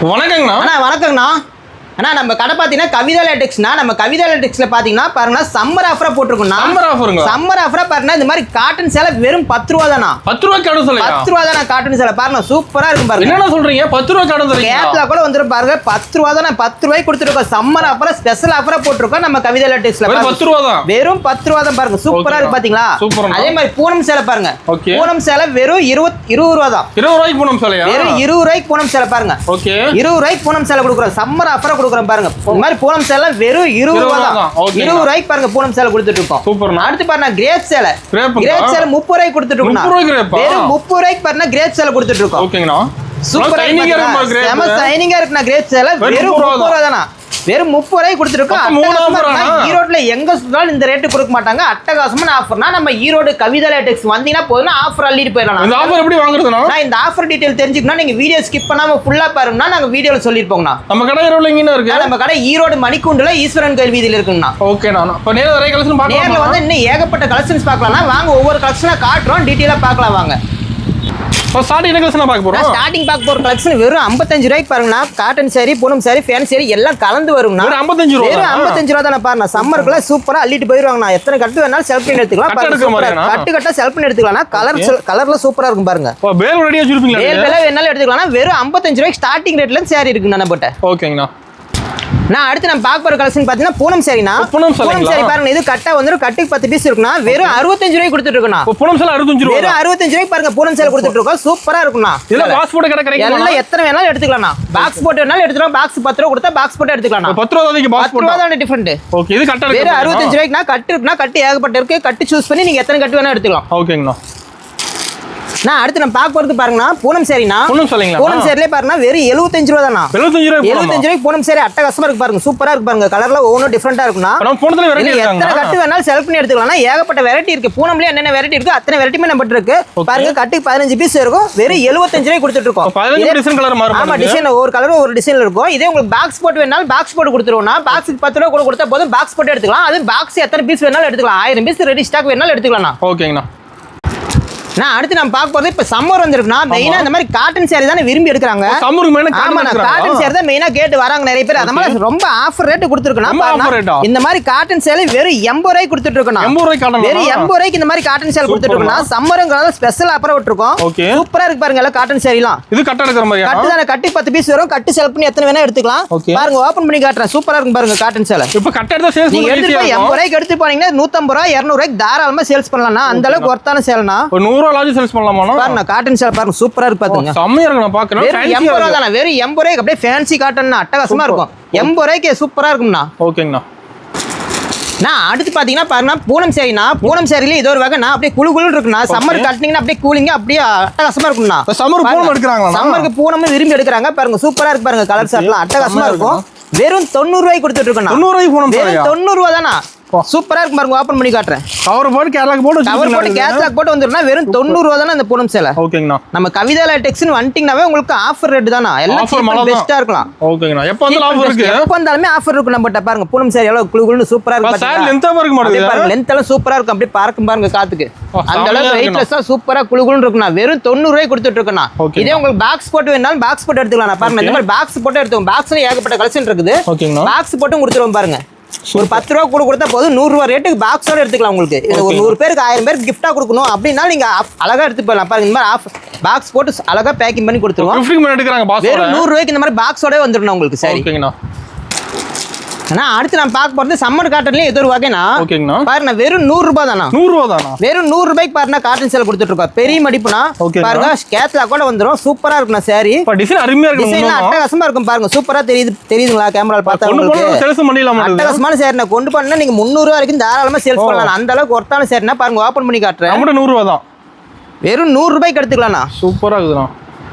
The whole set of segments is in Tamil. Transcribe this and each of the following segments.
வணக்கங்கண்ணா. அண்ணா வணக்கங்கண்ணா. அண்ணா நம்ம கடை பார்த்தீங்கன்னா கவிதா லேட்டெக்ஸ்னா, நம்ம கவிதா லேட்டெக்ஸ்ல பார்த்தீங்கன்னா பாருங்க சம்மர் ஆஃபரா போட்டிருக்கோம்னா. சம்மர் ஆஃபருங்க. சம்மர் ஆஃபரா பாருங்க இந்த மாதிரி காட்டன் சேலை வெறும் 10 ரூபா தானா. 10 ரூபாய் காட்டன் சேலை. 10 ரூபா தானா காட்டன் சேலை பாருங்க சூப்பரா இருக்கும் பாருங்க. என்னடா சொல்றீங்க 10 ரூபாய் காட்டன் சேலை? கேட்ல கூட வந்துரும் பாருங்க 10 ரூபா தானா. 10 ரூபாய்க்கு கொடுத்துருக்கோம். சம்மர் ஆஃபரா ஸ்பெஷல் ஆஃபரா போட்டிருக்கோம் நம்ம கவிதா லேட்டெக்ஸ்ல. வெறும் 10 ரூபாய் தான். வெறும் 10 ரூபா தான் பாருங்க. சூப்பரா இருக்கு பாத்தீங்களா? அதே மாதிரி பூனம் சேலை பாருங்க. பூனம் சேலை வெறும் 20 ரூபா தான். 20 ரூபாய்க்கு பூனம் சேலையா? வெறும் 20 ரூபாய்க்கு பூனம் சேலை பாருங்க. ஓகே 20 ரூபாய்க்கு பூனம் சேலை கொடுக்குறோம். சம்மர் ஆஃபரா கொடுக்குறோம் பாருங்க. இந்த மாதிரி பூனம் சேலை வெறும் 20 ரூபா தான். 20 ரூபாய்க்கு பாருங்க பூனம் சேலை கொடுத்துட்டு இருக்கோம். சூப்பர். அடுத்து பாருங்க கிரேப் சேலை. கிரேப் சேலை 30 ரூபாய்க்கு கொடுத்துட்டு இருக்கோம். 30 ரூபாய்க்கு கிரேப். வெறும் 30 ரூபாய்க்கு பாருங்க கிரேப் சேலை கொடுத்துட்டு இருக்கோம். ஓகேங்கண்ணா. சூப்பரா இருக்கு. செம சைனிங்கா இருக்குண்ணா கிரேப் சேலை. வெறும் 30 ரூபா தானா. வெறும் 30 ரூபாய்க்கு கொடுத்துருக்கோம். ஈரோட்ல எங்க சொன்னாலும் இந்த ரேட்டு கொடுக்க மாட்டாங்க. அட்டகாசமான ஆஃபர்னா நம்ம ஈரோடு கவிதா லேட்டெக்ஸ் வந்தீங்கன்னா போதும் ஆஃபர் அள்ளிட்டு போயிடலாம். இந்த ஆஃபர் எப்படி வாங்குறதுனா? நான் இந்த ஆஃபர் டீடைல் தெரிஞ்சுக்கணும். நீங்க வீடியோ ஸ்கிப் பண்ணாம ஃபுல்லா பாருங்கன்னா நாங்க வீடியோல சொல்லிருப்போம்னா. நம்ம கடை ஈரோட்ல எங்க இருக்கு? நம்ம கடை ஈரோடு மணிக்கூண்டுல ஈஸ்வரன் கோயில் வீதியில இருக்குண்ணா. ஓகேண்ணா. இப்ப நேர்ல நிறைய கலெக்ஷன் பார்க்கலாம். நேர்ல வந்து இன்னும் ஏகப்பட்ட கலெக்ஷன்ஸ் பார்க்கலாம்னா வாங்க ஒவ்வொரு கலெக்ஷனா காட்டுறோம். டீடைலா பார்க்கலாம் வாங்க. இப்போ ஸ்டார்டிங் என்ன கலெக்ஷன் பார்க்க போறோம்? ஸ்டார்டிங் பார்க்க போற கலெக்ஷன் வெறும் 55 ரூபாய்க்கு பாருங்கண்ணா. Cotton sorry, Poonam sorry, fancy sorry எல்லாம் கலந்து வரும்னா. வெறும் 55 ரூபாய். வெறும் 55 ரூபாய் தான பாருங்க. சம்மருக்குள்ள சூப்பரா அள்ளிட்டு போயிருவாங்கண்ணா. எத்தனை கட்டு வேணாலும் செலக்ட் பண்ணி எடுத்துக்கலாம். கட்டு கட்டா செலக்ட் பண்ணி எடுத்துக்கலாம். கலர்ல சூப்பரா இருக்கும் பாருங்க. பேல் ரெடியா வச்சிருப்பீங்களா? பேல் வேணாலும் எடுத்துக்கலாம். வெறும் 55 ரூபாய்க்கு ஸ்டார்டிங் ரேட்ல இருந்து சாரி இருக்குண்ணா நம்ம கிட்ட. ஓகேங்கண்ணா. நான் அடுத்து நம்ம பார்க்க போற கலெக்ஷன் பாத்தீங்கன்னா பூனம் சாரினா. பூனம் சாரி பாருங்க. இது கட்டா வந்துரும். கட்டுக்கு 10 பீஸ் இருக்குனா. வெறும் 65 ரூபாய்க்கு கொடுத்துட்டு இருக்கோம்னா. பூனம் சாரி 65 ரூபாய். வெறும் 65 ரூபாய்க்கு பாருங்க பூனம் சாரி கொடுத்துட்டு இருக்கோம். சூப்பரா இருக்கும்னா. இதுல பாக்ஸ் போட்டு கிடைக்கும். எல்லாம் எத்தனை வேணாலும் எடுத்துக்கலாம்னா. பாக்ஸ் போட்டு வேணாலும் எடுத்துக்கலாம். பாக்ஸ் 10 ரூபாய் கொடுத்தா பாக்ஸ் போட்டு எடுத்துக்கலாம். 10 ரூபாய் தான் பாக்ஸ் போட்டு. 10 ரூபாய் தான் டிஃபரண்ட். ஓகே இது கட்டா வெறும் 65 ரூபாய்க்குனா கட்டு இருக்குனா கட்டு ஏகப்பட்ட இருக்கு. கட்டு சூஸ் பண்ணி நீங்க எத்தனை கட்டு வேணா எடுத்துக்கலாம். ஓகேங்கண்ணா. நான் அடுத்து நம்ம பார்க்க போறது பாருங்கண்ணா பூனம் சாரினா. பூனம் சாரிலே பாருங்க வெறும் 75 ரூபாய் தானா. 75 ரூபாய்க்கு பூனம் சாரி அட்டகாசமா இருக்கு பாருங்க. சூப்பரா இருக்கு பாருங்க. கலர்ல ஒவ்வொன்றும் டிஃபரெண்டா இருக்குன்னா. எத்தனை கட்டு வேணாலும் செலக்ட் பண்ணி எடுத்துக்கலாம். ஏகப்பட்ட வெரைட்டி இருக்கு. பூனம்லயே என்னென்ன வெரைட்டி இருக்கு அத்தனை வெரைட்டியுமே நம்ம இருக்கு பாருங்க. கட்டுக்கு 15 பீஸ் இருக்கும். வெறும் 75 ரூபாய்க்கு கொடுத்துட்டு இருக்கோம். 15 டிசைன் கலர் மாறும். ஆமா டிசைன் ஒவ்வொரு கலரும் ஒரு டிசைன்ல இருக்கும். இதே உங்களுக்கு பாக்ஸ் போட்டு வேணாலும் பாக்ஸ் போட்டு கொடுத்துருவோம்னா பாக்ஸுக்கு 10 ரூபாய் கூட கொடுத்தா போதும். பாக்ஸ் போட்டு எடுத்துக்கலாம். அது பாக்ஸ் எத்தனை பீஸ் வேணாலும் எடுத்துக்கலாம். 1000 பீஸ் ரெடி ஸ்டாக் வேணாலும் எடுத்துக்கலாம். ஓகேங்கண்ணா. நான் அடுத்து நம்ம பார்க்க போறது இப்ப சம்மர் வந்திருக்குனா மெயினா இந்த மாதிரி காட்டன் சாரி தானே விரும்பி எடுக்கறாங்க. சம்மருக்கு மெயினா காட்டன் சாரி தான் மெயினா கேட்டு வராங்க நிறைய பேர். அதனால ரொம்ப ஆஃபர் ரேட் கொடுத்துருக்கோம். இந்த மாதிரி காட்டன் சேலை வெறும் 80 ரூபாய்க்கு கொடுத்துட்டு இருக்கோம். 80 ரூபாய்க்கு காட்டன். வெறும் 80 ரூபாய்க்கு இந்த மாதிரி காட்டன் சேலை கொடுத்துட்டு இருக்கோம். சம்மருங்கறத ஸ்பெஷல் ஆஃபர் விட்டுருக்கோம். சூப்பரா இருக்கு பாருங்க எல்லாம் காட்டன் சேரிலாம். இது கட்ட எடுக்கிற மாதிரி. கட்டு தான. கட்டு 10 பீஸ் வரும். கட்டு செலக்ட் பண்ணி எத்தனை வேணா எடுத்துக்கலாம். பாருங்க ஓபன் பண்ணி காட்டுறேன். சூப்பரா இருக்கு பாருங்க காட்டன் சேலை. இப்போ கட்ட எடுத்தா சேல்ஸ் நீங்க எடுத்து 80 ரூபாய்க்கு எடுத்து போனீங்கன்னா 150 ரூபாய் 200 ரூபாய்க்கு தாராளமா சேல்ஸ் பண்ணலாம்னா அந்த அளவுக்கு ஒர்த்தான சேலைனா. 100 ரூபாய் லாஜி சேல்ஸ் பண்ணலாமா? பாருங்க காட்டன் சேலை பாருங்க சூப்பரா இருக்கு பாத்துங்க. செம்மையா இருக்கு நான் பாக்குறேன். வெறும் 80 ரூபாய் தான. வெறும் 80 ரூபாய்க்கு அப்படியே ஃபேன்சி காட்டன் அட்டகாசமா இருக்கும். 80 ரூபாய்க்கு சூப்பரா இருக்கும்னா. ஓகேங்கண்ணா. நான் அடுத்து பாத்தீங்கன்னா பாருங்க பூனம் சாரினா. பூனம் சாரில இது ஒரு வகைனா அப்படியே குளு குளு இருக்குனா. சம்மர் கட்டினீங்கன்னா அப்படியே கூலிங்கா அப்படியே அட்டகாசமா இருக்கும்னா. சம்மர் பூனம் எடுக்கறாங்களா? சம்மருக்கு பூனம் விரும்பி எடுக்கறாங்க பாருங்க. சூப்பரா இருக்கு பாருங்க. கலர் சார்ட்லாம் அட்டகாசமா இருக்கும். வெறும் 90 ரூபாய்க்கு கொடுத்துட்டு இருக்கோம். 90 ரூபாய்க்கு பூனம் சாரி. 90 ரூபாய் தானா. சூப்பரா இருக்கு பாருங்க. ஓபன் பண்ணி காட்டுறேன். கவர் போட்டு கேட்லாக் போட்டு கேட்லாக் போட்டு வந்துருனா வெறும் 90 ரூபாய் தான இந்த பூனம் சேலை. ஓகேங்கண்ணா. நம்ம கவிதா லேட்டெக்ஸ்னு வந்துட்டீங்கனாவே உங்களுக்கு ஆஃபர் ரேட் தானா. எல்லாம் பெஸ்டா இருக்கலாம். ஓகேங்கண்ணா. எப்ப வந்தாலும் ஆஃபர் இருக்கு. எப்ப வந்தாலுமே ஆஃபர் இருக்கு நம்மட்ட. பாருங்க பூனம் சேலை எவ்வளவு குளு குளுன்னு சூப்பரா இருக்கு. சாரி லெந்தா பாருங்க மாட்டேங்குது. பாருங்க லெந்த் எல்லாம் சூப்பரா இருக்கும். அப்படியே பார்க்கும் பாருங்க காத்துக்கு. அந்த அளவுக்கு வெயிட்லெஸ்ஸா சூப்பரா குளு குளுன்னு இருக்குனா. வெறும் 90 ரூபாய்க்கு கொடுத்துட்டு இருக்கோம்னா. இதே உங்களுக்கு பாக்ஸ் போட்டு வேணாலும் பாக்ஸ் போட்டு எடுத்துக்கலாம். பாருங்க இந்த மாதிரி பாக்ஸ் போட்டு எடுத்துவோம். பாக்ஸ்ல ஏகப்பட்ட கலெக்ஷன் இருக்குது. ஓகேங்கண்ணா. பாக்ஸ் போட்டு கொடுத்துருவோம் பாருங்க. ஒரு 10 ரூபா கூட கொடுத்தா போதும். 100 ரூபா ரேட்டுக்கு பாக்ஸோட எடுத்துக்கலாம். உங்களுக்கு ஒரு 100 பேருக்கு 1000 பேருக்கு கிஃப்டா கொடுக்கணும் அப்படின்னா நீங்க அழகா எடுத்து போயிடலாம். பாருங்க இந்த மாதிரி பாக்ஸ் போட்டு அழகா பேக்கிங் பண்ணி கொடுத்துருவோம். வெறும் 100 ரூபாய்க்கு இந்த மாதிரி பாக்ஸோட வந்துடணும் உங்களுக்கு. சரி ஓகேங்கண்ணா. நான் அடுத்து நான் பார்க்க போறது சம்மர் காட்டன்லயே இது ஒரு வகைனா. ஓகேங்கண்ணா. பாருங்க வெறும் 100 ரூபாய் தானா. 100 ரூபாய் தானா. வெறும் 100 ரூபாய்க்கு பாருங்க காட்டன் சேலை கொடுத்துட்டு இருக்கோம். பெரிய மடிப்புனா பாருங்க கேட்லாக் கூட வந்துரும். சூப்பரா இருக்குண்ணா சாரி. டிசைன் அருமையா இருக்கு. டிசைன் அட்டகாசமா இருக்கும் பாருங்க. சூப்பரா தெரியுதுங்களா கேமரால பார்த்தா உங்களுக்கு. சேல்ஸ் பண்ணிடலாம். அட்டகாசமான சாரி நான் கொண்டு பண்ணா நீங்க 300 ரூபாய் வரைக்கும் தாராளமா சேல்ஸ் பண்ணலாம். அந்த அளவுக்கு ஒர்த்தான சாரினா பாருங்க ஓபன் பண்ணி காட்டுறேன். நம்ம 100 ரூபாய் தான். வெறும் 100 ரூபாய்க்கு எடுத்துக்கலாம்ண்ணா. சூப்பரா இருக்குதுண்ணா.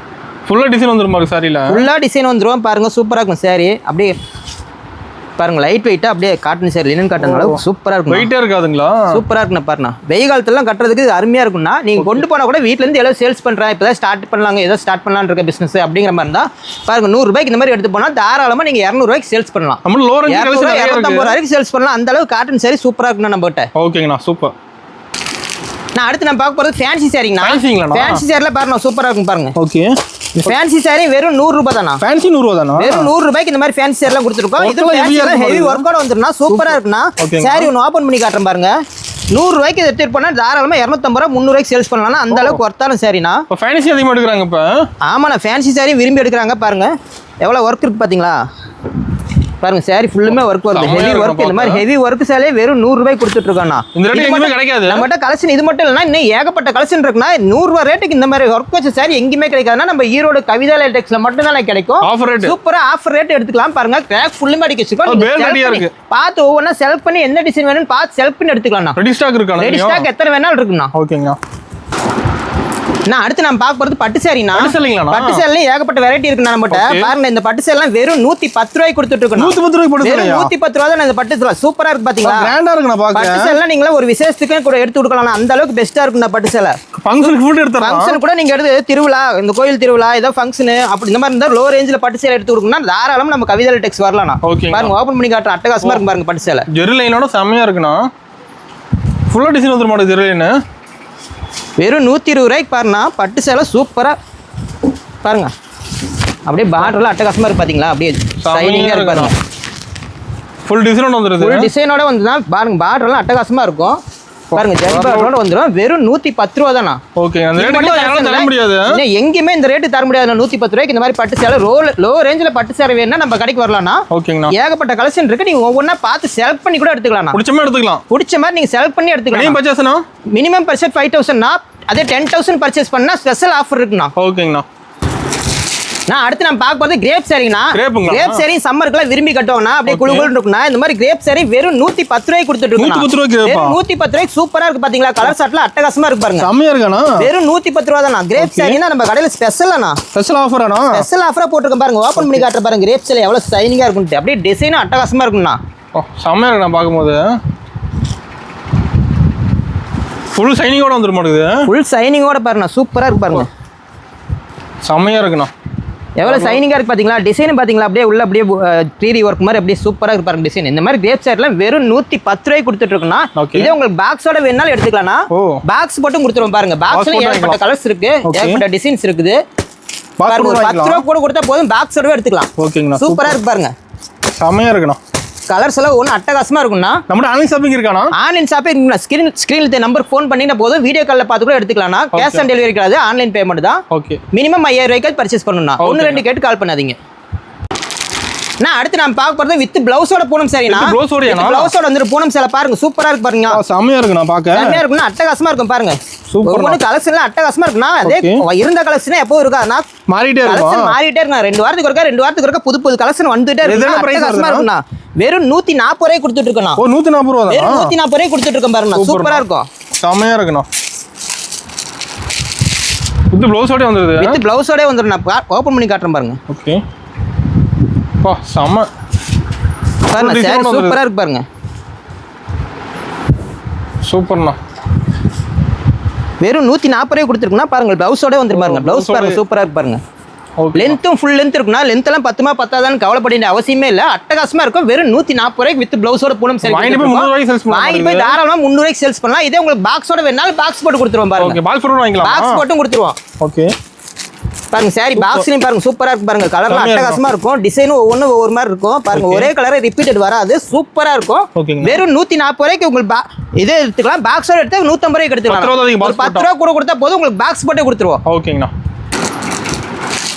ஃபுல்லா டிசைன் வந்துரும் பாருங்க சாரில. ஃபுல்லா டிசைன் வந்துரும் பாருங்க. சூப்பரா இருக்கும் சாரி. அப்படியே பாருங்க லைட் வெயிட்டா அப்படியே காட்டன் சாரி லினன் காட்டன் அளவுக்கு சூப்பரா இருக்கும். வெயிட்டா இருக்காதுங்களா? சூப்பரா இருக்குண்ணா பாருங்க. வெயில் காலத்துலாம் கட்டுறதுக்கு இது அருமையா இருக்கும்னா. நீங்க கொண்டு போனா கூட வீட்ல இருந்து எல்லாம் சேல்ஸ் பண்றேன் இப்பதான் ஸ்டார்ட் பண்ணலாங்க ஏதோ ஸ்டார்ட் பண்ணலாம்னு இருக்க பிசினஸ் அப்படிங்கிற மாதிரி இருந்தா பாருங்க 100 ரூபாய்க்கு இந்த மாதிரி எடுத்து போனா தாராளமா நீங்க 200 ரூபாய்க்கு சேல்ஸ் பண்ணலாம். நம்ம லோ ரேஞ்ச் 250 ரூபாய்க்கு சேல்ஸ் பண்ணலாம். அந்த அளவுக்கு காட்டன் சாரி சூப்பரா இருக்குண்ணா நம்ம கிட்ட. ஓகேங்கண்ணா சூப்பர். நான் அடுத்து நான் பார்க்க போறது ஃபேன்சி சாரிங்கண்ணா. ஃபேன்சி சாரில பாருங்க சூப்பரா இருக்கும் பாருங்க. ஓகே ஃபேன்சி சாரி வெறும் 100 ரூபாய் தானா? ஃபேன்சி 100 ரூபா தானா? வெறும் 100 ரூபாய்க்கு இந்த மாதிரி ஃபேன்சி சாரிலாம் கொடுத்துருக்கோம். இது ஹெவி ஒர்க்கோட வந்துருன்னா சூப்பரா இருக்குண்ணா. சாரி ஒன்று ஓப்பன் பண்ணி காட்டுறேன் பாருங்க. 100 ரூபாய்க்கு எடுத்துட்டு போனா தாராளமா 250 ரூபா 300 ரூபாய்க்கு சேல்ஸ் பண்ணலாம். அந்த அளவுக்கு ஒர்த்தான சாரினா. இப்போ ஃபேன்சி அதிகமாக எடுக்கிறாங்க இப்போ. ஆமாண்ணா, ஃபேன்சி சாரி விரும்பி எடுக்கிறாங்க. பாருங்க எவ்வளோ ஒர்க் இருக்கு பாத்தீங்களா? பாருங்க சாரி ஃபுல்லுமே ஒர்க் வருது. Heavy work. இந்த மாதிரி ஹெவி ஒர்க் சாரியே வெறும் 100 ரூபாய்க்கு கொடுத்துட்டு இருக்கோம்ண்ணா. இந்த ரேட் எங்கேயுமே கிடைக்காது. நம்மகிட்ட கலெக்ஷன் இது மட்டும் இல்லைன்னா இன்னும் ஏகப்பட்ட கலெக்ஷன் இருக்குன்னா 100 ரூபா ரேட்டுக்கு இந்த மாதிரி ஒர்க் வச்ச சாரி எங்கேயுமே கிடைக்காதுன்னா நம்ம ஈரோடு கவிதா லேடெக்ஸ்ல மட்டும் தான் கிடைக்கும். ஆஃபர் ரேட் சூப்பரா ஆஃபர் ரேட் எடுத்துக்கலாம். பாருங்க கிராக் ஃபுல்லுமே அடிக்க வச்சிருக்கோம். பார்த்து ஒவ்வொன்றா செலக்ட் பண்ணி எந்த டிசைன் வேணும்னு பார்த்து செலக்ட் பண்ணி எடுத்துக்கலாம். ரெடி ஸ்டாக் இருக்கா? ரெடி ஸ்டாக் எத்தனை வேணாலும் இருக்குண்ணா. ஓகேங்கண்ணா. நான் அடுத்து நம்ம பார்க்க போறது பட்டு சாரினா. பட்டு சேரில ஏகப்பட்ட வெரைட்டி இருக்கு நம்மகிட்ட. பாருங்க இந்த பட்டு சேரிலாம் வெறும் 110 ரூபாய்க்கு கொடுத்துட்டு இருக்கோம். 110 ரூபாய்க்கு போடுறீங்க. 110 ரூபாய் தான் இந்த பட்டு சேரி. சூப்பரா இருக்கு பாத்தீங்களா? கிராண்டா இருக்கு நான் பாக்க. பட்டு சேரிலாம் நீங்க ஒரு விசேஷத்துக்கு கூட எடுத்து கொடுக்கலாம். அந்த அளவுக்கு பெஸ்டா இருக்கு இந்த பட்டு சேரி. ஃபங்க்ஷனுக்கு கூட எடுத்துறலாம். ஃபங்க்ஷன் கூட நீங்க எடுத்து திருவிழா, இந்த கோயில் திருவிழா, ஏதோ ஃபங்க்ஷன் அப்படி இந்த மாதிரி இருந்தா லோ ரேஞ்சில பட்டு சேரி எடுத்து கொடுக்கணும்னா தாராளமா நம்ம கவிதா லேடெக்ஸ் வரலாம். பாருங்க ஓபன் பண்ணி காட்டுற அட்டகாசமா இருக்கு பாருங்க பட்டு சேரி. ஜெரி லைனோட செமையா இருக்குண்ணா. ஃபுல்லா டிசைன் வந்துற மாட்டேங்குது ஜெரி லைன். வெறும் 120 ரூபாய்க்கு பாருண்ணா. பட்டு சேலை சூப்பரா பாருங்க. அப்படியே பார்டர்லாம் அட்டகாசமா இருக்கு பாத்தீங்களா? அப்படியே ஷைனிங்கா இருக்கு பாருங்க. ஃபுல் டிசைனோட வந்துருது. ஃபுல் டிசைனோட வந்துனா பாருங்க பார்டர்லாம் அட்டகாசமா இருக்கும். பாருங்க ஜரி பார்டரோட வந்துரும். வெறும் 110 ரூபாய் தானா? ஓகே. அந்த ரேட்டுக்கு யாரால தர முடியாது. எங்கேயுமே இந்த ரேட்டு தர முடியாது. 110 ரூபாய்க்கு இந்த மாதிரி பட்டு சேலை லோ ரேஞ்சில பட்டு சேலை வேணும்னா நம்ம கடைக்கு வரலாம்னா. ஓகேங்கண்ணா. ஏகப்பட்ட கலெக்ஷன் இருக்கு. நீங்க ஒவ்வொன்றா பார்த்து செலக்ட் பண்ணி கூட எடுத்துக்கலாம். பிடிச்ச மாதிரி எடுத்துக்கலாம். பிடிச்ச மாதிரி நீங்க செலக்ட் பண்ணி எடுத்துக்கலாம். மினிமம் பட்ஜெட் 5000னா அதே 10000 பர்ச்சேஸ் பண்ணா ஸ்பெஷல் ஆஃபர் இருக்குண்ணா. ஓகேங்கண்ணா. நான் அடுத்து நம்ம பார்க்க போறது கிரேப் சாரிங்கண்ணா. கிரேப் சாரி சம்மருக்குலாம் விரும்பி கட்டுவாங்கண்ணா. அப்படியே குளுகுள் இருக்குண்ணா. இந்த மாதிரி கிரேப் சாரி வெறும் 110 ரூபாய்க்கு கொடுத்துட்டு இருக்கோம். 110 ரூபாய்க்கு சூப்பரா இருக்கு பாத்தீங்களா? கலர் ஷாட்ல அட்டகாசமா இருக்கு பாருங்க. செமையா இருக்கானா? வெறும் 110 ரூபாய் தானா. கிரேப் சாரினா நம்ம கடையில ஸ்பெஷலானா. ஸ்பெஷல் ஆஃபரானா? ஸ்பெஷல் ஆஃபரா போட்டுருக்கோம் பாருங்க. ஓபன் பண்ணி காட்டுற பாருங்க. கிரேப் சாரி எவ்வளவு ஷைனிங்கா இருக்குன்னு. அப்படியே டிசைனும் அட்டகாசமா இருக்குண்ணா. செமையா இருக்கு நான் பாக்கும்போது. ஃபுல் ஷைனிங்கோட வந்துற மாட்டேங்குது. ஃபுல் ஷைனிங்கோட பாருங்க. சூப்பரா இருக்கு பாருங்க. செமையா இருக்குண்ணா. எவ்வளவு ஷைனிங்கா இருக்கு பாத்தீங்களா? டிசைன் பாத்தீங்களா? அப்படியே உள்ள அப்படியே 3D ஒர்க் மாதிரி அப்படியே சூப்பரா இருக்கு பாருங்க டிசைன். இந்த மாதிரி கிரேப் சாரிலாம் வெறும் 110 ரூபாய்க்கு கொடுத்துட்டு இருக்கோம்னா இதே உங்களுக்கு பாக்ஸோட வேணாலும் எடுத்துக்கலாம்னா. பாக்ஸ் போட்டும் கொடுத்துருவோம் பாருங்க. பாக்ஸ்ல ஏகப்பட்ட கலர்ஸ் இருக்கு, ஏகப்பட்ட டிசைன்ஸ் இருக்குது. பாருங்க ஒரு 10 ரூபாய் கூட கொடுத்தா போதும் பாக்ஸோடவே எடுத்துக்கலாம். ஓகேங்களா? சூப்பரா இருக்கு பாருங்க. செமையா இருக்குண்ணா. கலர்ஸ் எல்லாம் ஒன்றும் அட்டகாசமா இருக்கும்னா. நம்ம ஆன்லைன் ஷாப்பிங் இருக்கானா? ஆன்லைன் ஷாப்பிங் ஸ்கிரீன்ல நம்பர் ஃபோன் பண்ணினா போதும். வீடியோ காலில் பார்த்து கூட எடுத்துக்கலாம்னா. கேஷ் ஆன் டெலிவரி கிடையாது, ஆன்லைன் பேமெண்ட் தான். ஓகே. மினிமம் 5000 ரூபாய்க்கு பர்ச்சேஸ் பண்ணணும்னா 1-2 கேட்டு கால் பண்ணாதீங்க. நான் அடுத்து நான் பார்க்க போறது வித் பிளவுஸோட பூனம் சாரினா. பிளவுஸோட வந்து பூனம் சேலை பாருங்க. சூப்பரா இருக்கு பாருங்க. செமையா இருக்கு நான் பார்க்க. செமையா இருக்குன்னா அட்டகாசமா இருக்கும் பாருங்க. ஒவ்வொரு கலெக்ஷன்ல அட்டகாசமா இருக்குன்னா அதே இருந்த கலெக்ஷனே எப்போ இருக்காதுன்னா மாறிட்டே இருக்கும். மாறிட்டே இருக்கு. 2 வாரத்துக்கு ஒருக்கா புது புது கலெக்ஷன் வந்துட்டே இருக்கு. அட்டகாசமா இருக்குன்னா வெறும் 140 ரூபாய்க்கு கொடுத்துட்டு இருக்கோம். ஓ 140 ரூபாய். வெறும் 140 ரூபாய்க்கு கொடுத்துட்டு இருக்கோம் பாருங்க. சூப்பரா இருக்கும். செமையா இருக்குண்ணா. வித் பிளவுஸோட வந்துருது. வித் பிளவுஸோட வந்துரும். நான் ஓபன் பண்ணி காட்டுறேன் பாருங்க. ஓகே. பா செம. பாருங்க சாரி சூப்பரா இருக்கு பாருங்க. சூப்பர்ண்ணா. வெறும் 140 ரூபாய்க்கு கொடுத்துருக்குன்னா பாருங்க பிளவுஸோட வந்துரும் பாருங்க. பிளவுஸ் பாருங்க சூப்பரா இருக்கு பாருங்க. லென்த்தும் ஃபுல் லென்த் இருக்குன்னா லென்த் எல்லாம் 10 பத்தாதான்னு கவலைப்பட வேண்டிய அவசியமே இல்லை. அட்டகாசமா இருக்கும். வெறும் 140 ரூபாய்க்கு வித் பிளவுஸோட பூனம் சேல் வாங்கி போய் தாராளமா 300 ரூபாய்க்கு சேல்ஸ் பண்ணலாம். இதே உங்களுக்கு பாக்ஸோட வேணாலும் பாக்ஸ் போட்டு கொடுத்துருவோம் பாருங்க. பாக்ஸ் போட்டும் கொடுத்துருவோம். ஓகே. பாருங்க சாரி பாக்ஸ்லயும் பாருங்க சூப்பரா இருக்கு பாருங்க. கலர்லாம் அட்டகாசமா இருக்கும். டிசைனும் ஒவ்வொரு மாதிரி இருக்கும் பாருங்க. ஒரே கலரை ரிப்பீட்டட் வராது. சூப்பரா இருக்கும். வெறும் 140 ரூபாய்க்கு உங்களுக்கு இதே எடுத்துக்கலாம். பாக்ஸோட எடுத்து 150 ரூபாய்க்கு எடுத்துக்கலாம். ஒரு 10 ரூபா கூட கொடுத்தா போதும். உங்களுக்கு பாக்ஸ் போட்டே கொடுத்துருவோம். ஓகேங்கண்ணா.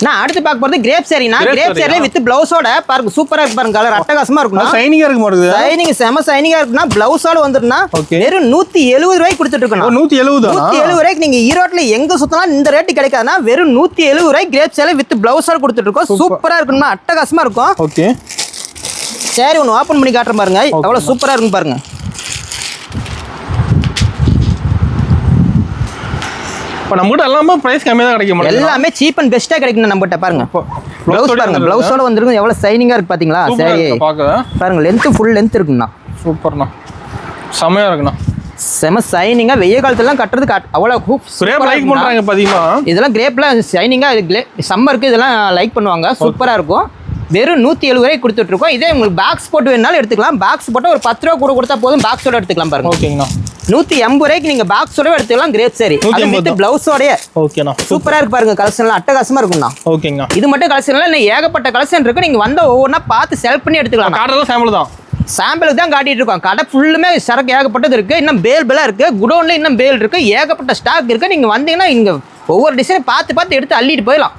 நான் அடுத்து பார்க்க போறது கிரேப் சாரினா. கிரேப் சாரில வித் பிளவுஸோட பாருங்க சூப்பரா இருக்கு பாருங்க. கலர் அட்டகாசமா இருக்கும். ஷைனிங்கா இருக்கு மாட்டேங்குது. ஷைனிங் செம ஷைனிங்கா இருக்குன்னா பிளவுஸோட வந்துருன்னா வெறும் 170 ரூபாய்க்கு கொடுத்துட்டு இருக்கோம். 170 ரூபாய்க்கு நீங்க ஈரோட்ல எங்க சுத்தலாம் இந்த ரேட்டு கிடைக்காதுன்னா வெறும் 170 ரூபாய்க்கு கிரேப் சாரி வித் பிளவுஸோட கொடுத்துட்டு இருக்கோம். சூப்பரா இருக்குன்னா அட்டகாசமா இருக்கும். ஓகே. சாரி ஒன்று ஓபன் பண்ணி காட்டுறேன் பாருங்க. எவ்வளவு சூப்பரா இருக்கும் பாருங்க. இப்போ நம்மகிட்ட எல்லாமே பிரைஸ் கம்மியாக தான் கிடைக்கும். எல்லாமே சீப் அண்ட் பெஸ்ட்டாக கிடைக்கும் நம்மகிட்ட பாருங்க. ப்ளவுஸ் பாருங்க. ப்ளவுஸோட வந்துருக்கும். எவ்வளோ ஷைனிங்காக இருக்கு பார்த்தீங்களா? சரி பாருங்க. லென்த்து ஃபுல் லென்த் இருக்குண்ணா. சூப்பர்ண்ணா. செமையாக இருக்குண்ணா. செம ஷைனிங்காக வெய்ய காலத்துலாம் கட்டுறதுக்கு அவ்வளோ கிரேப் லைக் பண்ணுறாங்க பார்த்தீங்கன்னா. இதெல்லாம் கிரேப்லாம் ஷைனிங்காக சம்மருக்கு இதெல்லாம் லைக் பண்ணுவாங்க. சூப்பராக இருக்கும். வெறும் 170 ரூபாய்க்கு கொடுத்துட்டு இருக்கோம். இதே உங்களுக்கு பாக்ஸ் போட்டு வேணாலும் எடுத்துக்கலாம். பாக்ஸ் போட்டு ஒரு 10 ரூபா கூட கொடுத்தா போதும். பாக்ஸோட எடுத்துக்கலாம் பாருங்க. ஓகேங்கண்ணா. 180 ரூபாய்க்கு நீங்க பாக்ஸோட எடுத்துக்கலாம் கிரேப் சாரி. அது வித் பிளவுஸோடயே. ஓகேண்ணா. சூப்பரா இருக்கு பாருங்க, கலெக்ஷன்லாம் அட்டகாசமா இருக்கும்ண்ணா. ஓகேங்கண்ணா. இது மட்டும் கலெக்ஷன் இல்ல, இன்னும் ஏகப்பட்ட கலெக்ஷன் இருக்கு. நீங்க வந்த ஒவ்வொன்றா பார்த்து செலக்ட் பண்ணி எடுத்துக்கலாம். காட்டுறது சாம்பிள் தான். சாம்பிளுக்கு தான் காட்டிட்டு இருக்கோம். கடை ஃபுல்லுமே சரக்கு ஏகப்பட்டது இருக்கு. இன்னும் பேல் இருக்கு. குடோன்ல இன்னும் பேல் இருக்கு. ஏகப்பட்ட ஸ்டாக் இருக்கு. நீங்க வந்தீங்கன்னா இங்க ஒவ்வொரு டிசைனை பார்த்து எடுத்து அள்ளிட்டு போயிடலாம்.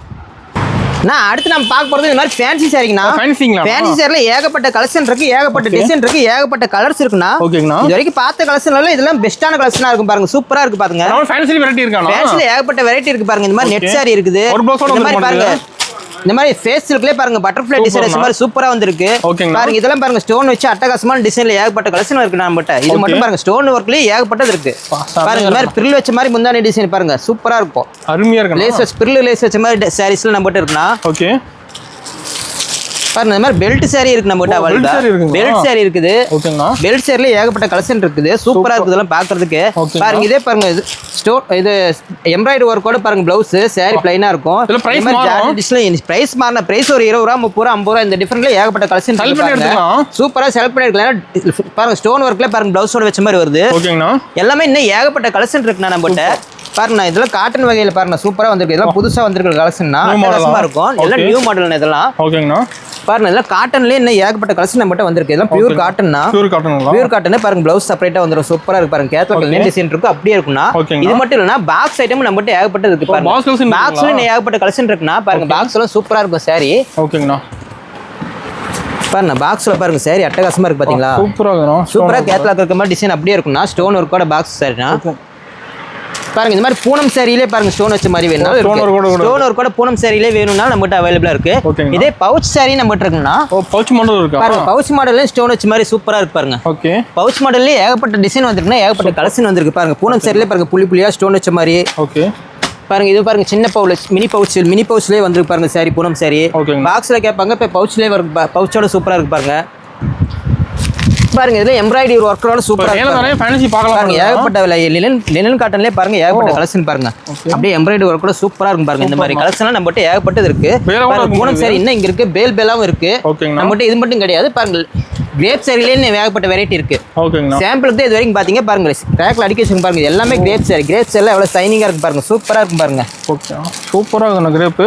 நான் அடுத்து நம்ம பார்க்க போறது இந்த மாதிரி ஃபேன்சி சாரிங்கண்ணா. ஃபேன்சி சாரில ஏகப்பட்ட கலெக்ஷன் இருக்கு, ஏகப்பட்ட டிசைன் இருக்கு, ஏகப்பட்ட கலர்ஸ் இருக்குண்ணா. ஓகேங்கண்ணா. இது வரைக்கும் பார்த்த கலெக்ஷன்ல இதெல்லாம் பெஸ்ட்டான கலெக்ஷனா இருக்கும் பாருங்க. சூப்பரா இருக்கு பாருங்க. ஃபேன்சி வெரைட்டி இருக்கா? ஃபேன்சில ஏகப்பட்ட வெரைட்டி இருக்கு பாருங்க. இந்த மாதிரி நெட் சாரி இருக்குது. இந்த மாதிரி பாருங்க, இந்த மாதிரி ஃபேஸ் சில்க்லயே பாருங்க பட்டர்ஃப்ளை டிசைன் மாதிரி சூப்பரா வந்திருக்கு பாருங்க. இதெல்லாம் பாருங்க ஸ்டோன் வச்சு அட்டகாசமான டிசைன்ல ஏகப்பட்ட கலெக்ஷன் இருக்கு நம்மகிட்ட. இது மட்டும் பாருங்க ஸ்டோன் ஒர்க்லயே ஏகப்பட்டது இருக்கு பாருங்க. இந்த மாதிரி பிரில் வச்ச மாதிரி முந்தானி டிசைன் பாருங்க சூப்பரா இருக்கும். அருமையா இருக்கு. லேஸ் வச்ச பிரில் லேஸ் வச்ச மாதிரி சாரீஸ்ல நம்மகிட்ட இருக்குண்ணா. ஓகே பாருங்க இந்த மாதிரி பெல்ட் சாரி இருக்கு நம்மகிட்ட. பெல்ட் சாரி இருக்குது. ஓகேங்களா. பெல்ட் சாரில ஏகப்பட்ட கலெக்ஷன் இருக்குது. சூப்பரா இருக்குது இதெல்லாம் பாக்குறதுக்கு. பாருங்க இதே பாருங்க இது ஸ்டோன், இது எம்ப்ராய்டரி ஒர்க்கோட பாருங்க பிளவுஸ். சாரி பிளைனா இருக்கும். பிரைஸ் மாறின பிரைஸ் ஒரு 20 ரூபா 30 ரூபா 50 ரூபா இந்த டிஃபரெண்ட்ல ஏகப்பட்ட கலெக்ஷன் சூப்பரா செலக்ட் பண்ணிருக்கலாம். பாருங்க ஸ்டோன் ஒர்க்ல பாருங்க பிளவுஸோட வச்ச மாதிரி வருது. எல்லாமே இன்னும் ஏகப்பட்ட கலெக்ஷன் இருக்குண்ணா நம்மகிட்ட. பாருங்க இதெல்லாம் காட்டன் வகையில பாருங்க சூப்பரா வந்திருக்கு. இதெல்லாம் புதுசா வந்திருக்கிற கலெக்ஷன்னா அட்டகாசமா இருக்கும். எல்லாம் நியூ மாடல் இதெல்லாம். ஓகேங்கண்ணா. பாருங்க இதெல்லாம் காட்டன்லயே இன்னும் ஏகப்பட்ட கலெக்ஷன் நம்மகிட்ட வந்திருக்கு. இதெல்லாம் பியூர் காட்டன்னா. பியூர் காட்டன் பாருங்க பிளவுஸ் செப்பரேட்டா வந்துரும். சூப்பரா இருக்கு பாருங்க. கேட்லாக்ல டிசைன் இருக்கு அப்படியே இருக்குன்னா. இது மட்டும் இல்லனா பாக்ஸ் ஐட்டம் நம்மகிட்ட ஏகப்பட்டது இருக்கு பாருங்க. பாக்ஸ்ல ஏகப்பட்ட கலெக்ஷன் இருக்குன்னா பாருங்க. பாக்ஸ் எல்லாம் சூப்பரா இருக்கும் சாரி. ஓகேங்கண்ணா. பாருங்க பாக்ஸ்ல பாருங்க சாரி அட்டகாசமா இருக்கு பாத்தீங்களா? சூப்பரா இருக்கும். சூப்பரா கேட்லாக் இருக்க மாதிரி டிசைன் அப்படியே இருக்குன்னா. ஸ்டோன் ஒர்க்கோட பாக்ஸ் சாரினா பாருங்க. இந்த மாதிரி பூனம் சாரியிலே பாருங்க ஸ்டோன் வச்ச மாதிரி வேணும். ஸ்டோன் ஒர்க்கோட பூனம் சாரியிலே வேணும்னா நம்மகிட்ட அவைலபிளா இருக்கு. இதே பவுச் சாரி நம்மகிட்ட இருக்குன்னா பவுச் மாடல் இருக்கு பாருங்க. பவுச் மாடல்ல ஸ்டோன் வச்ச மாதிரி சூப்பரா இருக்கு பாருங்க. ஓகே பவுச் மாடல்ல ஏகப்பட்ட டிசைன் வந்திருக்குன்னா ஏகப்பட்ட கலெக்ஷன் வந்திருக்கு பாருங்க. பூனம் சாரியிலே பாருங்க புள்ளியா ஸ்டோன் வச்ச மாதிரி. ஓகே பாருங்க இது பாருங்க சின்ன பவுச் மினி பவுச்லயே வந்திருக்கு பாருங்க சாரி. பூனம் சாரி பாக்ஸ்ல கேட்பாங்க. இப்போ பவுச்லயே வருது. பவுச்சோட சூப்பரா இருக்கு பாருங்க. பாருங்க இதுல எம்ப்ராய்டரி ஒர்க்கரோட சூப்பரா நிறைய ஃபேன்சி பார்க்கலாம் பாருங்க. ஏகப்பட்ட லினன் காட்டன்லயே பாருங்க ஏகப்பட்ட கலெக்ஷன் பாருங்க. அப்படியே எம்ப்ராய்டரி ஒர்க்கோட சூப்பரா இருக்கும் பாருங்க. இந்த மாதிரி கலெக்ஷன்லாம் நம்மகிட்ட ஏகப்பட்டது இருக்கு. பூனம் சாரி இன்னும் இங்க இருக்கு. பேலாவும் இருக்கு நம்மகிட்ட. இது மட்டும் கிடையாது பாருங்க. கிரேப் சாரிலே ஏகப்பட்ட வெரைட்டி இருக்கு. சாம்பிளுக்கு தான் இது வரைக்கும் பாத்தீங்க பாருங்க. ரேக்ல அடிக்க வச்சுங்க பாருங்க. எல்லாமே கிரேப் சாரி. கிரேப் சாரில எவ்வளவு ஷைனிங்கா இருக்கு பாருங்க. சூப்பரா இருக்கும் பாருங்க. சூப்பரா இருக்கு. கிரேப்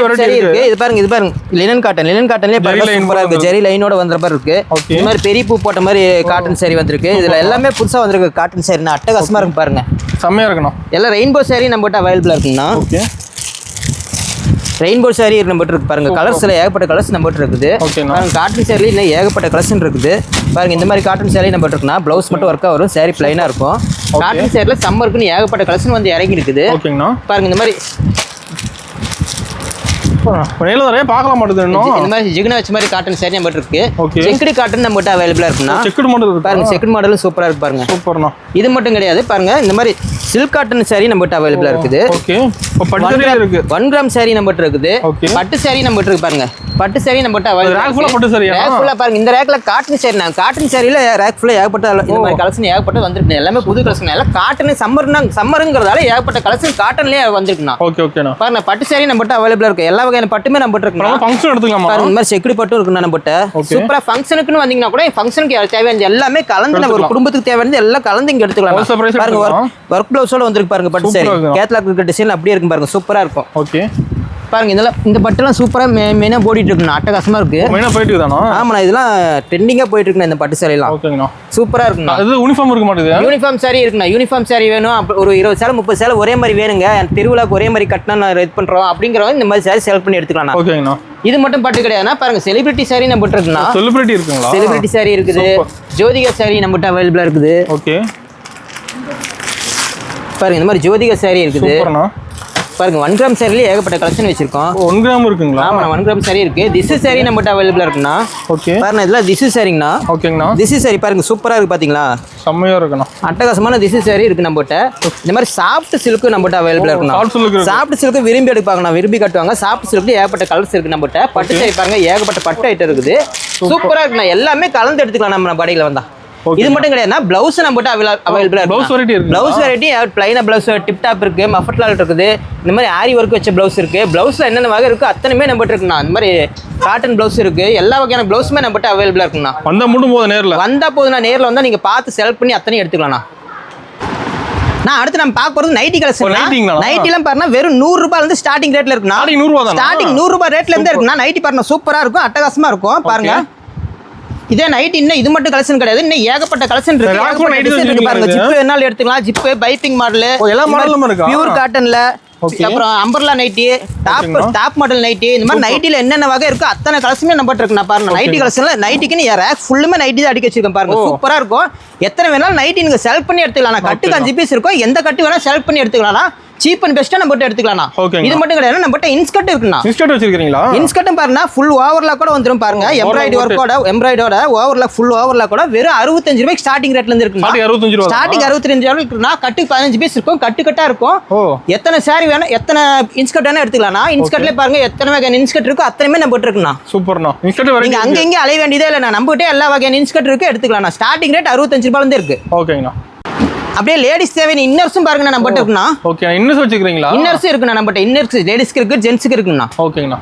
வெரைட்டி இருக்கு. இது பாருங்க. இது பாருங்க லினன் காட்டன்லயே பாருங்க சூப்பரா இருக்கு. ஜெரி லைனோட வந்த மாதிரி இருக்கு. இந்த மாதிரி பெரிய பூ போட்ட மாதிரி காட்டன் சாரி வந்திருக்கு. இதுல எல்லாமே புதுசா வந்திருக்கு காட்டன் சாரினா அட்டகாசமா இருக்கு பாருங்க. செம்மையா இருக்கணும். எல்லாம் ரெயின்போ சாரி நம்மகிட்ட அவைலபிளா இருக்குங்கண்ணா. ஓகே ரெயின்போ சாரி நம்மகிட்ட இருக்கு பாருங்க. கலர்ஸ்ல ஏகப்பட்ட கலர்ஸ் நம்மகிட்ட இருக்குது. பாருங்க காட்டன் சாரில இன்னும் ஏகப்பட்ட கலெக்ஷன் இருக்குது பாருங்க. இந்த மாதிரி காட்டன் சாரி நம்மகிட்ட இருக்குன்னா பிளவுஸ் மட்டும் ஒர்க்கா வரும். சாரி பிளைனா இருக்கும். காட்டன் சாரில சம்மருக்குன்னு ஏகப்பட்ட கலெக்ஷன் வந்து இறங்கி இருக்குது பாருங்க. இந்த மாதிரி நிறைய பார்க்கலாம் மாட்டேது. இந்த மாதிரி ஜிகினா வச்ச மாதிரி காட்டன் சாரி நம்மகிட்ட இருக்கு. செக்குடு காட்டன் நம்மகிட்ட அவைலபிளா இருக்குன்னா செக்குடு மாடல் பாருங்க. செக்குடு மாடலும் சூப்பரா இருக்கு பாருங்க. சூப்பர்ண்ணா. இது மட்டும் கிடையாது பாருங்க. இந்த மாதிரி சில்க் காட்டன் சாரி நம்மகிட்ட அவைலபிளா இருக்குது. ஓகே 1 கிராம் சாரி நம்மகிட்ட இருக்குது. பட்டு சாரி நம்மகிட்ட இருக்கு பாருங்க. பட்டு சாரி நம்மகிட்ட ரேக் ஃபுல்லா பட்டு சாரி. ரேக் ஃபுல்லா பாருங்க. இந்த ரேக்ல காட்டன் சாரி. காட்டன் சாரில ரேக் ஃபுல்லா ஏகப்பட்ட இந்த மாதிரி கலெக்ஷன் ஏகப்பட்ட வந்திருக்கு. எல்லாமே புது கலெக்ஷன். எல்லாம் காட்டன் சம்மருங்கிறதால ஏகப்பட்ட கலெக்ஷன் காட்டன்லயே வந்திருக்குண்ணா. ஓகே ஓகேண்ணா. பாருங்க பட்டு சாரி நம்மகிட்ட அவைலபிளா இருக்கு. எல்லா வகையான பட்டுமே நம்மகிட்ட இருக்கு. ஃபங்க்ஷன் எடுத்துக்கலாமா? பாருங்க இந்த மாதிரி செக்குடு பட்டும் இருக்குண்ணா நம்மகிட்ட. சூப்பரா ஃபங்க்ஷனுக்குன்னு வந்தீங்கன்னா கூட ஃபங்க்ஷனுக்கு தேவையான எல்லாமே கலந்து ஒரு குடும்பத்துக்கு தேவையானது எல்லாம் கலந்து இங்க எடுத்துக்கலாம். பாருங்க ஒர்க் பிளவுஸோட வந்திருக்கு பாருங்க. பட்டு சாரி கேட்லாக் இருக்க டிசைன் அப்படியே இருக்கும் பாருங்க. சூப்பரா இருக்கும். ஓகே பாருங்க இதெல்லாம் இந்த பட்டுலாம் சூப்பரா மெயினா போடிட்டு இருக்குண்ணா. அட்டகாசமா இருக்கு. மெயினா போயிட்டு இருக்குதானா? ஆமாண்ணா. இதெல்லாம் ட்ரெண்டிங்கா போயிட்டு இருக்குண்ணா இந்த பட்டு சாரிலாம். ஓகேங்கண்ணா. சூப்பரா இருக்குண்ணா. அது யூனிஃபார்ம் இருக்க மாட்டேங்குது. யூனிஃபார்ம் சாரி இருக்குண்ணா. யூனிஃபார்ம் சாரி வேணும் ஒரு 20 சேலை 30 சேலை ஒரே மாதிரி வேணுங்க. திருவிழாக்கு ஒரே மாதிரி கட்டினா நான் ரெட் பண்றோம் அப்படிங்கிறவங்க இந்த மாதிரி சாரி செலக்ட் பண்ணி எடுத்துக்கலாம். ஓகேங்கண்ணா. இது மட்டும் பட்டு கிடையாதுன்னா பாருங்க செலிபிரிட்டி சாரி நம்ம இருக்குண்ணா. செலிபிரிட்டி இருக்குங்களா? செலிபிரிட்டி சாரி இருக்குது. ஜோதிகா சாரி நம்மகிட்ட அவைலபிளா இருக்குது. ஓகே பாருங்க இந்த மாதிரி ஜோதிகா சாரி இருக்குது. பாருங்க 1 கிராம் சாரில ஏகப்பட்ட கலெக்ஷன் வச்சிருக்கோம். 1 கிராம் இருக்குங்களா? ஆமா 1 கிராம் சாரி இருக்கு. திஸ் சாரி நம்மகிட்ட அவைலபிளா இருக்குண்ணா. ஓகே பாருங்க இதெல்லாம் திஸ் சாரிங்கண்ணா. ஓகேங்கண்ணா. திஸ் சாரி பாருங்க சூப்பரா இருக்கு பாத்தீங்களா? செம்மையா இருக்குண்ணா. அட்டகாசமான திஸ் சாரி இருக்கு நம்மகிட்ட. இந்த மாதிரி சாஃப்ட் சில்க் நம்மகிட்ட அவைலபிளா இருக்குண்ணா. சாஃப்ட் சில்க் விரும்பி எடுப்பாங்கண்ணா. விரும்பி கட்டுவாங்க. சாஃப்ட் சில்க் ஏகப்பட்ட கலர்ஸ் இருக்கு நம்மகிட்ட. பட்டு சாரி பாருங்க ஏகப்பட்ட பட்டு ஐட்டம் இருக்குது. சூப்பரா இருக்குண்ணா. எல்லாமே கலந்து எடுத்துக்கலாம் நம்ம படையில வந்தா. இது மட்டும் கிடையாதுன்னா பிளவுஸ் நம்மகிட்ட அவைலபிளா இருக்கு. பிளவுஸ் வெரைட்டி பிளைனா பிளவுஸ் டிப் டாப் இருக்கு. மஃபட்லால் இருக்குது. இந்த மாதிரி ஆரி ஒர்க் வச்ச பிளவுஸ் இருக்கு. பிளவுஸ்ல என்னென்ன வகை இருக்கு அத்தனையுமே நம்மகிட்ட இருக்குண்ணா. இந்த மாதிரி காட்டன் பிளவுஸ் இருக்கு. எல்லா வகையான பிளவுஸுமே நம்மகிட்ட அவைலபிளா இருக்குண்ணா. வந்தா மட்டும் போதும். நேர்ல வந்தா போதும். நேர்ல வந்தா நீங்க பார்த்து செலக்ட் பண்ணி அத்தனையும் எடுத்துக்கலாம்ண்ணா. நான் அடுத்து நம்ம பார்க்க போறது நைட்டி கலெக்ஷன். நைட்டிங்களா? நைட்டிலாம் பாருங்க வெறும் 100 ரூபாயில இருந்து ஸ்டார்டிங் ரேட்ல இருக்குண்ணா. ஸ்டார்டிங் 100 ரூபாய் தான். ஸ்டார்டிங் 100 ரூபாய் ரேட்ல இருந்து இருக்குண்ணா. நைட்டி பாருங்க சூப்பரா இருக்கும், அட்டகாசமா இருக்கும் பாருங்க. இதே நைட் இன்னும் இது மட்டும் கலெக்ஷன் கிடையாது, இன்னும் ஏகப்பட்ட கலெக்ஷன் இருக்கு. பாருங்க ஜிப் வேணாலும் எடுத்துக்கலாம், ஜிப் பைப்பிங் மாடல் எல்லா மாடலும் இருக்கு. பியூர் காட்டன்ல, அப்புறம் umbrella nighty, top model nighty, இந்த மாதிரி நைட்டில என்னென்ன வகை இருக்கோ அத்தனை கலெக்ஷனுமே நம்ம இருக்கு. நான் பாருங்க நைட்டி கலெக்ஷன்ல நைட்டிக்கு ரேக் ஃபுல்லுமே நைட்டி தான் அடிக்க வச்சிருக்கேன் பாருங்க. சூப்பரா இருக்கும். எத்தனை வேணாலும் நைட்டி நீங்க செலக்ட் பண்ணி எடுத்துக்கலாம். கட்டுக்கு 5 பீஸ் இருக்கும், எந்த கட்டு வேணா செலக்ட் பண்ணி எடுத்துக்கலாம். சீப் அண்ட் பெஸ்ட்டா நம்ம எடுத்துக்கலாம். இது மட்டும் கிடையாது, நம்ம இன்ஸ்கர்ட் இருக்குண்ணா. இன்ஸ்கர்ட் வச்சிருக்கீங்களா? இன்ஸ்கர்ட்டும் பாருங்க ஃபுல் ஓவர்லாக் கூட வந்துரும் பாருங்க. எம்ப்ராய்டரி ஒர்க்கோட எம்ப்ராய்டரோட ஓவர்லாக் ஃபுல் ஓவர்லாக் கூட வெறும் 65 ரூபாய்க்கு ஸ்டார்டிங் ரேட்ல இருந்து இருக்கு. 65 ரூபாய். ஸ்டார்டிங் 65 ரூபாய் இருக்குன்னா கட்டுக்கு 15 பீஸ் இருக்கும், கட்டா இருக்கும். எத்தனை சாரி வேணும், எத்தனை இன்ஸ்கர்ட் வேணா எடுத்துக்கலாம். இன்ஸ்கர்ட்ல பாருங்க எத்தனை வகையான இன்ஸ்கர்ட் இருக்கோ அத்தனையுமே நம்ம இருக்குண்ணா. சூப்பர்ண்ணா. இன்ஸ்கர்ட் வரைக்கும் நீங்க அங்க இங்க அலைய வேண்டியதே இல்ல. நம்ம கிட்ட எல்லா வகையான இன்ஸ்கர்ட் இருக்கு, எடுத்துக்கலாம். ஸ்டார்டிங் ரேட் 65 ரூபாயில இருந்து இருக்கு. ஓகேங்கண்ணா. அப்படியே லேடிஸ் தேவையான இன்னர்ஸும் பாருங்க நம்ம கிட்ட இருக்குண்ணா. Okay, inners வச்சுக்கிறீங்களா? இன்னர்ஸ் இருக்குண்ணா நம்ம கிட்ட. இன்னர்ஸ் லேடிஸ்க்கு இருக்கு, ஜென்ட்ஸ்க்கு இருக்குண்ணா. ஓகேங்கண்ணா.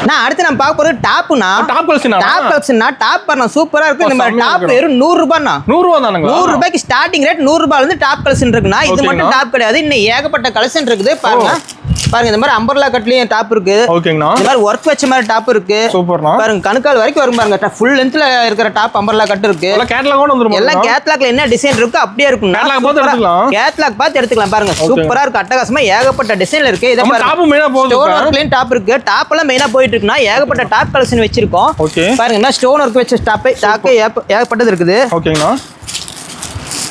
நான் அடுத்து நம்ம பார்க்க போறது டாப்னா. டாப் கலெக்ஷனா? டாப் பாருங்க சூப்பரா இருக்கு. இந்த மாதிரி டாப் வெறும் 100 ரூபாய்னா. 100 ரூபாய் தானங்க? 100 ரூபாய்க்கு ஸ்டார்டிங் ரேட். 100 ரூபாயில இருந்து டாப் கலெக்ஷன் இருக்குண்ணா. இது மட்டும் டாப் கிடையாது, இன்னும் ஏகப்பட்ட கலெக்ஷன் இருக்குது பாருங்க. பாருங்க இந்த மாதிரி அம்பர்லா கட்லயும் டாப் இருக்கு. ஓகேங்கண்ணா. இந்த மாதிரி ஒர்க் வச்ச மாதிரி டாப் இருக்கு. சூப்பர்ண்ணா. பாருங்க கணுக்கால் வரைக்கும் வரும் பாருங்க. ஃபுல் லென்த்ல இருக்கிற டாப் அம்பர்லா கட் இருக்கு. எல்லாம் கேட்டலாக் வந்துரும். எல்லாம் கேட்டலாக்ல என்ன டிசைன் இருக்கோ அப்படியே இருக்கும். கேட்டலாக் பார்த்து எடுத்துக்கலாம். கேட்டலாக் பார்த்து எடுத்துக்கலாம் பாருங்க. சூப்பரா இருக்கு, அட்டகாசமா ஏகப்பட்ட டிசைன்ல இருக்கு. இத பாருங்க டாப் மெயினா போகுது. ஸ்டோன் ஒர்க்லயும் டாப் இருக்கு. டாப் எல்லாம் மெயினா போயிட்டு இருக்குனா ஏகப்பட்ட டாப் கலெக்ஷன் வச்சிருக்கோம். பாருங்க என்ன ஸ்டோன் ஒர்க் வச்ச டாப் ஏகப்பட்டது இருக்குது. ஓகேங்கண்ணா.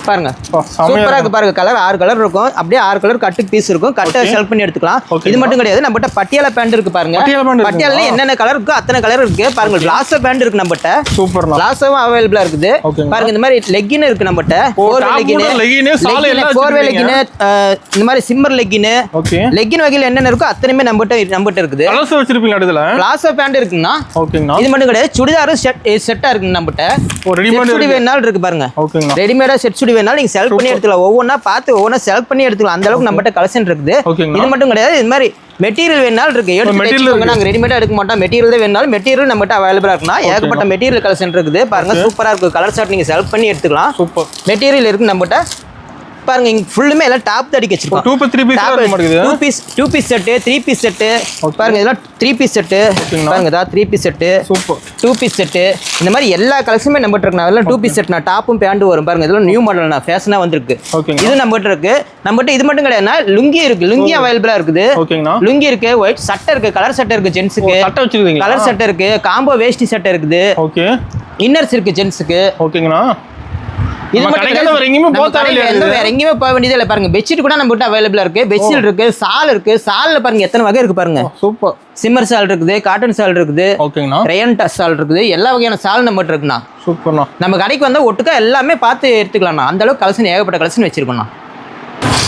பாருங்க சூப்பரா இருக்கு பாருங்க. கலர் 6 கலர் இருக்கும். அப்படியே 6 கலர் கட்டுக்கு பீஸ் இருக்கும். கட்டை செலக்ட் பண்ணி எடுத்துக்கலாம். இது மட்டும் கிடையாது, நம்மகிட்ட பட்டியாலா பேண்ட் இருக்கு பாருங்க. பட்டியால என்னென்ன கலர் இருக்கோ அத்தனை கலர் இருக்கு பாருங்க. லாசோ பேண்ட் இருக்கு நம்மகிட்ட. சூப்பர்ண்ணா. லாசோவும் அவைலபிளா இருக்குது பாருங்க. இந்த மாதிரி லெக்கின் இருக்கு நம்மகிட்ட. 4 லெக்கின், 4 லெக்கின், இந்த மாதிரி சிம்மர் லெக்கின். லெக்கின் வகையில என்னென்ன இருக்கோ அத்தனையுமே நம்மகிட்ட இருக்குது. லாசோ வச்சிருப்பீங்க அதுல? லாசோ பேண்ட் இருக்குன்னா. ஓகேங்கண்ணா. இது மட்டும் கிடையாது, சுடிதாரும் செட்டா இருக்கு நம்மகிட்ட. ரெடிமேட் சுடி வேணாலும் இருக்கு பாருங்க. ரெடிமேடா செட் சுடி வேணாலும் நீங்க செலக்ட் பண்ணி எடுத்துக்கலாம். ஒவ்வொன்றா பார்த்து ஒவ்வொன்றா செலக்ட் பண்ணி எடுத்துக்கலாம். அந்த அளவுக்கு நம்மகிட்ட கலெக்ஷன் இருக்குது. இது மட்டும் கிடையாது, இது மாதிரி மெட்டீரியல் வேணாலும் இருக்கு. நாங்க ரெடிமேடா எடுக்க மாட்டோம். மெட்டீரியல் தான் வேணாலும் மெட்டீரியல் நம்மகிட்ட அவைலபிளா இருக்குன்னா ஏகப்பட்ட மெட்டீரியல் கலெக்ஷன் இருக்குது பாருங்க. சூப்பரா இருக்கு. கலர் ஷார்ட் நீங்க செலக்ட் பண்ணி எடுத்துக்கலாம். சூப்பர் மெட்டீரியல் இருக்கு நம்மகிட்ட. பாருங்க இங்க ஃபுல்லுமே எல்லாம் டாப் அடிக்க வச்சிருக்கோம். 2 பீஸ் செட், 3 பீஸ் செட். பாருங்க இதெல்லாம் 3 பீஸ் செட். பாருங்க இதா 3 piece set. Super 2 piece set. இந்த மாதிரி எல்லா கலெக்ஷனுமே நம்மகிட்ட இருக்கு. அதெல்லாம் 2 பீஸ் செட். டாப்பும் பேண்டும் வரும் பாருங்க. இதெல்லாம் நியூ மாடல் நான் ஃபேஷனா வந்திருக்கு. இது நம்மகிட்ட இருக்கு. நம்மகிட்ட இது மட்டும் கிடையாதுன்னா லுங்கி இருக்கு. லுங்கி அவைலபிளா இருக்குது. லுங்கி இருக்கு, ஒயிட் சட்டை இருக்கு, கலர் சட்டை இருக்கு ஜென்ட்ஸ்க்கு. சட்டை வச்சிருக்கீங்க? கலர் சட்டை இருக்கு, காம்போ வேஷ்டி சட்டை இருக்குது. ஓகே. இன்னர்ஸ் இருக்கு ஜென்ட்ஸ்க்கு. ஓகேங்கண்ணா. இது மட்டும் வேற எங்கேயுமே போக வேண்டியதே இல்லை பாருங்க. பெட்ஷீட் கூட நம்ம கிட்ட அவைலபிளா இருக்கு. பெட்ஷீட் இருக்கு, சால் இருக்கு. சால்ல பாருங்க எத்தனை வகை இருக்கு பாருங்க. சூப்பர். சிம்மர் சால் இருக்குது, காட்டன் சால் இருக்குது, ஓகேங்கண்ணா, ரயன் டஸ் சால் இருக்குது. எல்லா வகையான சால் நம்ம கிட்ட இருக்குண்ணா. சூப்பர்ண்ணா. நம்ம கடைக்கு வந்தா ஒட்டுக்கா எல்லாமே பார்த்து எடுத்துக்கலாம்ண்ணா. அந்த அளவுக்கு கலெக்ஷன் ஏகப்பட்ட கலெக்ஷன் வச்சிருக்கோம்ண்ணா.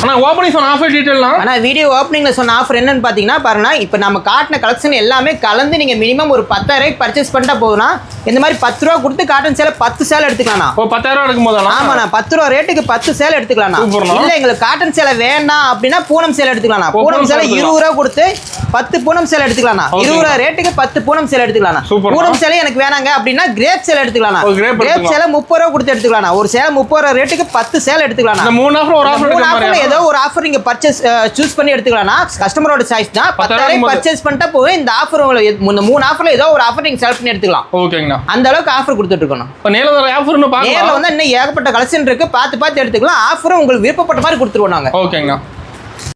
ஆனா ஓபனிங் சொன்ன ஆஃபர் டீடைல்னா ஆனா வீடியோ ஓபனிங்ல சொன்ன ஆஃபர் என்னன்னு பாத்தீங்கன்னா பாருங்க, இப்போ நம்ம காட்டின கலெக்ஷன் எல்லாமே கலந்து நீங்க மினிமம் ஒரு 10,000 ரூபாய்க்கு பர்ச்சேஸ் பண்ணிட்டா போதும்னா இந்த மாதிரி 10 ரூபா கொடுத்து காட்டன் சேலை 10 சேலை எடுத்துக்கலாம். ஓ 10,000 ரூபாய் எடுக்கும்போது ஆமாண்ணா 10 ரூபா ரேட்டுக்கு 10 சேலை எடுத்துக்கலாம். இல்ல எங்களுக்கு காட்டன் சேலை வேண்டாம் அப்படின்னா பூனம் சேலை எடுத்துக்கலாம். பூனம் சேலை 20 ரூபா கொடுத்து 10 பூனம் சேலை எடுத்துக்கலாம். 20 ரூபா ரேட்டுக்கு 10 பூனம் சேலை எடுத்துக்கலாம். பூனம் சேலை எனக்கு வேணாங்க அப்படின்னா கிரேப் சேலை எடுத்துக்கலாம். கிரேப் சேலை 30 ரூபா கொடுத்து எடுத்துக்கலாம். ஒரு சேலை 30 ரூபா ரேட்டுக்கு 10 சேலை எடுத்துக்கலாம். இந்த 3 ஆஃபர் ஒரு ஆஃபர் ஏதோ ஒரு ஆஃபர் நீங்க பர்ச்சேஸ் சூஸ் பண்ணி எடுத்துக்கலாம். கஸ்டமரோட சாய்ஸ் தான். 10,000 பர்ச்சேஸ் பண்ணிட்டா போய் இந்த ஆஃபர் இந்த 3 ஆஃபர்ல ஏதோ ஒரு ஆஃபர் நீங்க செலக்ட் பண்ணி எடுத்துக்கலாம். ஓகேங்கண்ணா. அந்த அளவுக்கு ஆஃபர் கொடுத்துட்டு இருக்கோம். இப்போ நேர்ல வர ஆஃபர்னு பாருங்க. நேர்ல வந்து இன்னும் ஏகப்பட்ட கலெக்ஷன் இருக்கு. பார்த்து எடுத்துக்கலாம். ஆஃபரும் உங்களுக்கு விருப்பப்பட்ட மாதிரி கொடுத்துருவோம் நாங்க. ஓகேங்கண்ணா.